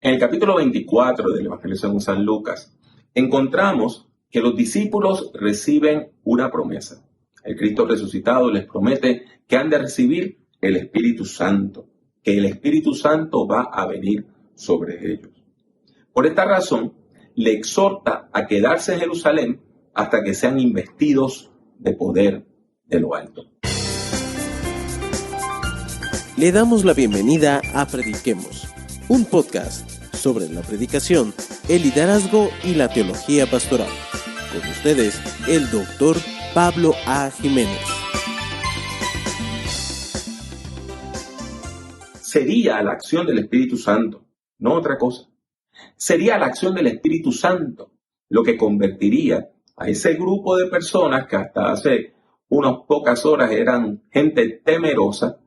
En el capítulo 24 del Evangelio según San Lucas, encontramos que los discípulos reciben una promesa. El Cristo resucitado les promete que han de recibir el Espíritu Santo, que el Espíritu Santo va a venir sobre ellos. Por esta razón, le exhorta a quedarse en Jerusalén hasta que sean investidos de poder de lo alto. Le damos la bienvenida a Prediquemos, un podcast sobre la predicación, el liderazgo y la teología pastoral. Con ustedes, el Dr. Pablo A. Jiménez. Sería la acción del Espíritu Santo, no otra cosa. Sería la acción del Espíritu Santo lo que convertiría a ese grupo de personas que hasta hace unas pocas horas eran gente temerosa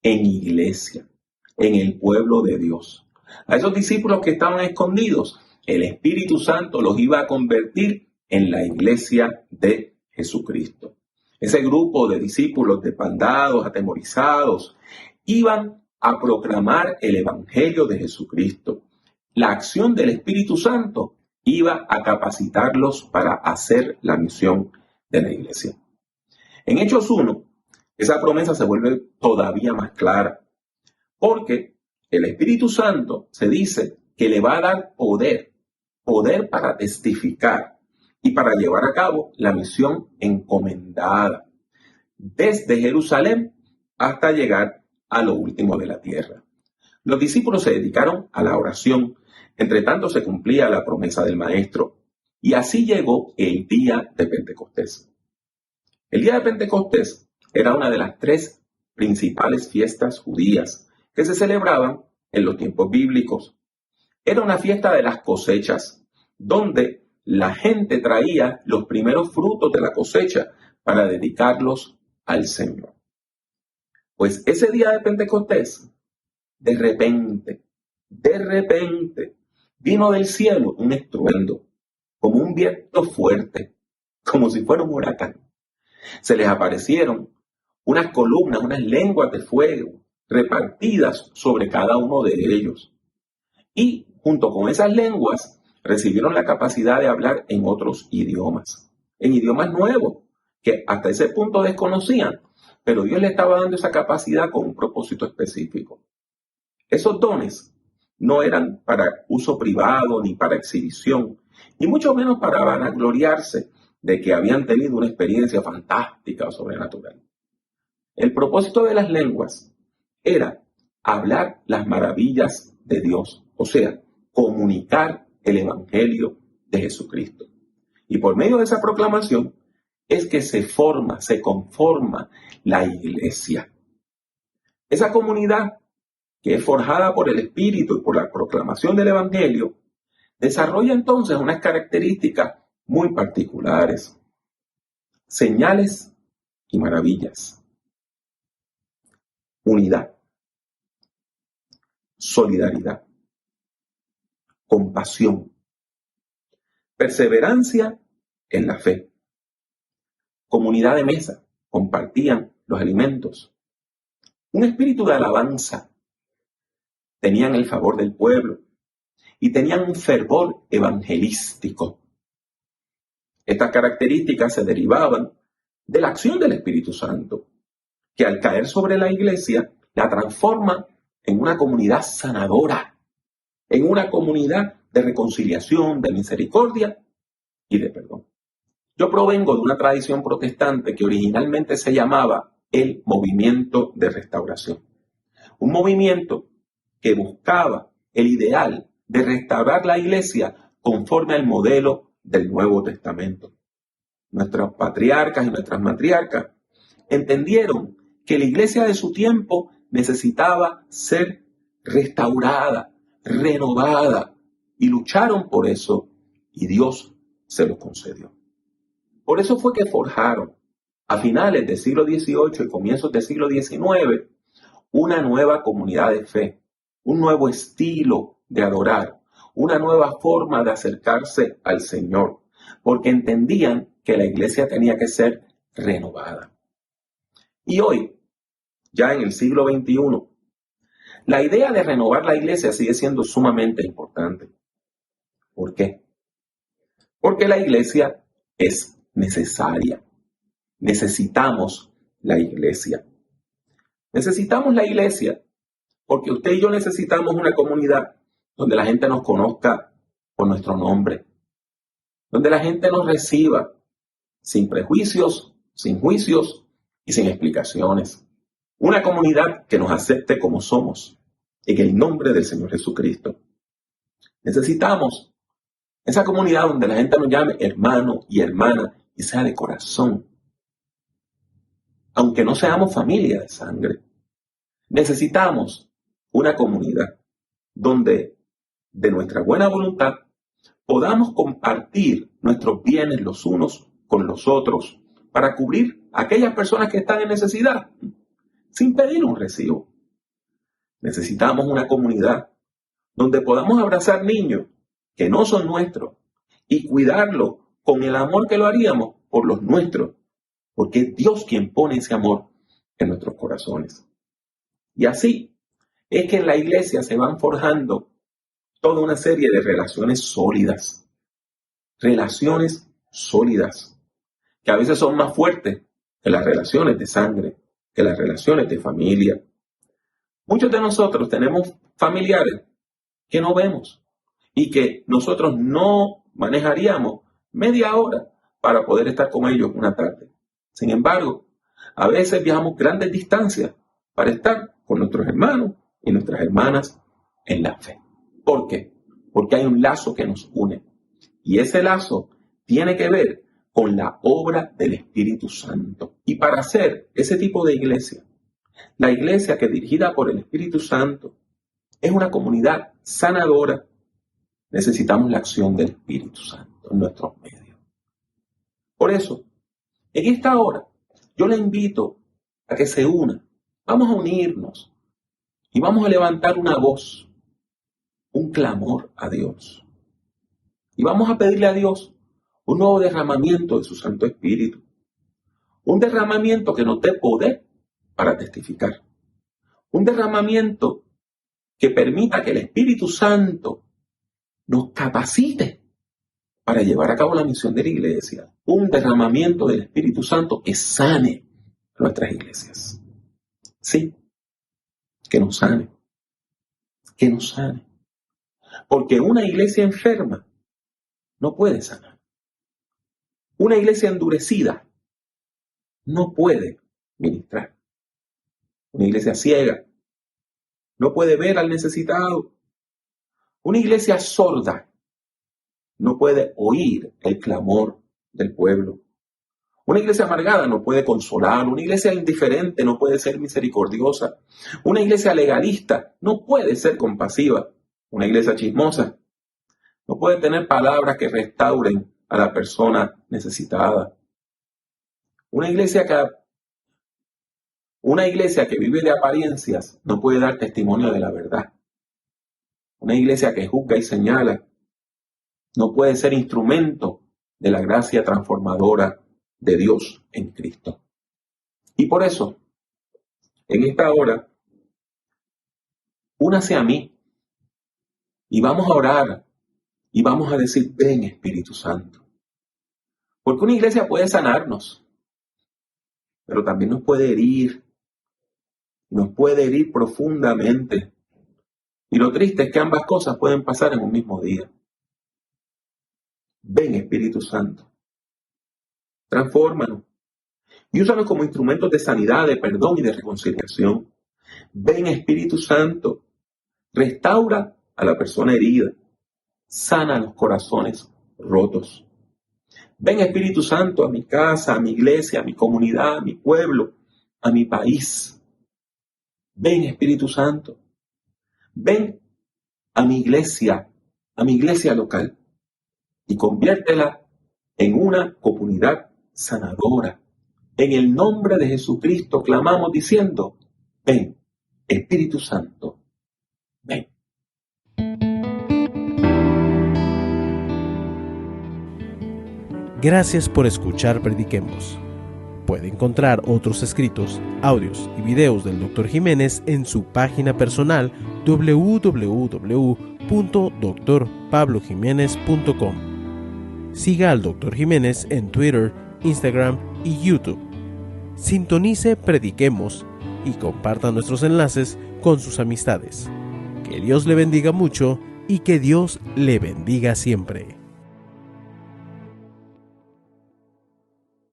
en iglesia, en el pueblo de Dios. A esos discípulos que estaban escondidos, el Espíritu Santo los iba a convertir en la iglesia de Jesucristo. Ese grupo de discípulos desbandados, atemorizados, iban a proclamar el Evangelio de Jesucristo. La acción del Espíritu Santo iba a capacitarlos para hacer la misión de la iglesia. En Hechos 1, esa promesa se vuelve todavía más clara, porque el Espíritu Santo se dice que le va a dar poder para testificar y para llevar a cabo la misión encomendada, desde Jerusalén hasta llegar a lo último de la tierra. Los discípulos se dedicaron a la oración, entre tanto se cumplía la promesa del Maestro, y así llegó el día de Pentecostés. El día de Pentecostés era una de las 3 principales fiestas judías que se celebraban en los tiempos bíblicos. Era una fiesta de las cosechas, donde la gente traía los primeros frutos de la cosecha para dedicarlos al Señor. Pues ese día de Pentecostés, de repente, vino del cielo un estruendo, como un viento fuerte, como si fuera un huracán. Se les aparecieron unas columnas, unas lenguas de fuego repartidas sobre cada uno de ellos. Y junto con esas lenguas recibieron la capacidad de hablar en otros idiomas, en idiomas nuevos que hasta ese punto desconocían, pero Dios les estaba dando esa capacidad con un propósito específico. Esos dones no eran para uso privado ni para exhibición, y mucho menos para vanagloriarse de que habían tenido una experiencia fantástica o sobrenatural. El propósito de las lenguas era hablar las maravillas de Dios, o sea, comunicar el Evangelio de Jesucristo. Y por medio de esa proclamación es que se conforma la iglesia. Esa comunidad que es forjada por el Espíritu y por la proclamación del Evangelio, desarrolla entonces unas características muy particulares: señales y maravillas, unidad, solidaridad, compasión, perseverancia en la fe, comunidad de mesa, compartían los alimentos, un espíritu de alabanza, tenían el favor del pueblo y tenían un fervor evangelístico. Estas características se derivaban de la acción del Espíritu Santo, que al caer sobre la iglesia la transforma en una comunidad sanadora, en una comunidad de reconciliación, de misericordia y de perdón. Yo provengo de una tradición protestante que originalmente se llamaba el movimiento de restauración. Un movimiento que buscaba el ideal de restaurar la iglesia conforme al modelo del Nuevo Testamento. Nuestros patriarcas y nuestras matriarcas entendieron que la iglesia de su tiempo necesitaba ser restaurada, renovada, y lucharon por eso, y Dios se lo concedió. Por eso fue que forjaron, a finales del siglo XVIII y comienzos del siglo XIX, una nueva comunidad de fe, un nuevo estilo de adorar, una nueva forma de acercarse al Señor, porque entendían que la iglesia tenía que ser renovada. Y hoy, ya en el siglo XXI, La idea de renovar la iglesia sigue siendo sumamente importante. ¿Por qué? Porque la iglesia es necesaria. Necesitamos la iglesia. Necesitamos la iglesia porque usted y yo necesitamos una comunidad donde la gente nos conozca por nuestro nombre, donde la gente nos reciba sin prejuicios, sin juicios y sin explicaciones. Una comunidad que nos acepte como somos, en el nombre del Señor Jesucristo. Necesitamos esa comunidad donde la gente nos llame hermano y hermana y sea de corazón. Aunque no seamos familia de sangre, necesitamos una comunidad donde de nuestra buena voluntad podamos compartir nuestros bienes los unos con los otros para cubrir a aquellas personas que están en necesidad sin pedir un recibo. Necesitamos una comunidad donde podamos abrazar niños que no son nuestros y cuidarlos con el amor que lo haríamos por los nuestros, porque es Dios quien pone ese amor en nuestros corazones. Y así es que en la iglesia se van forjando toda una serie de relaciones sólidas, que a veces son más fuertes que las relaciones de sangre, que las relaciones de familia. Muchos de nosotros tenemos familiares que no vemos y que nosotros no manejaríamos media hora para poder estar con ellos una tarde. Sin embargo, a veces viajamos grandes distancias para estar con nuestros hermanos y nuestras hermanas en la fe. ¿Por qué? Porque hay un lazo que nos une. Y ese lazo tiene que ver con la obra del Espíritu Santo. Y para hacer ese tipo de iglesia, la iglesia que es dirigida por el Espíritu Santo es una comunidad sanadora, necesitamos la acción del Espíritu Santo en nuestros medios. Por eso, en esta hora, yo le invito a que se una. Vamos a unirnos y vamos a levantar una voz, un clamor a Dios. Y vamos a pedirle a Dios un nuevo derramamiento de su Santo Espíritu. Un derramamiento que nos dé poder para testificar. Un derramamiento que permita que el Espíritu Santo nos capacite para llevar a cabo la misión de la iglesia. Un derramamiento del Espíritu Santo que sane nuestras iglesias. Sí, que nos sane. Que nos sane. Porque una iglesia enferma no puede sanar. Una iglesia endurecida no puede ministrar. Una iglesia ciega no puede ver al necesitado. Una iglesia sorda no puede oír el clamor del pueblo. Una iglesia amargada no puede consolar. Una iglesia indiferente no puede ser misericordiosa. Una iglesia legalista no puede ser compasiva. Una iglesia chismosa no puede tener palabras que restauren a la persona necesitada. Una iglesia que vive de apariencias no puede dar testimonio de la verdad. Una iglesia que juzga y señala no puede ser instrumento de la gracia transformadora de Dios en Cristo. Y por eso, en esta hora, únase a mí y vamos a orar y vamos a decir, ven Espíritu Santo. Porque una iglesia puede sanarnos, pero también nos puede herir profundamente. Y lo triste es que ambas cosas pueden pasar en un mismo día. Ven Espíritu Santo, transfórmanos y úsanos como instrumentos de sanidad, de perdón y de reconciliación. Ven Espíritu Santo, restaura a la persona herida, sana los corazones rotos. Ven Espíritu Santo a mi casa, a mi iglesia, a mi comunidad, a mi pueblo, a mi país. Ven Espíritu Santo, ven a mi iglesia local y conviértela en una comunidad sanadora. En el nombre de Jesucristo clamamos diciendo, ven Espíritu Santo, ven. Gracias por escuchar Prediquemos. Puede encontrar otros escritos, audios y videos del Dr. Jiménez en su página personal www.drpablojimenez.com. Siga al Dr. Jiménez en Twitter, Instagram y YouTube. Sintonice Prediquemos y comparta nuestros enlaces con sus amistades. Que Dios le bendiga mucho y que Dios le bendiga siempre.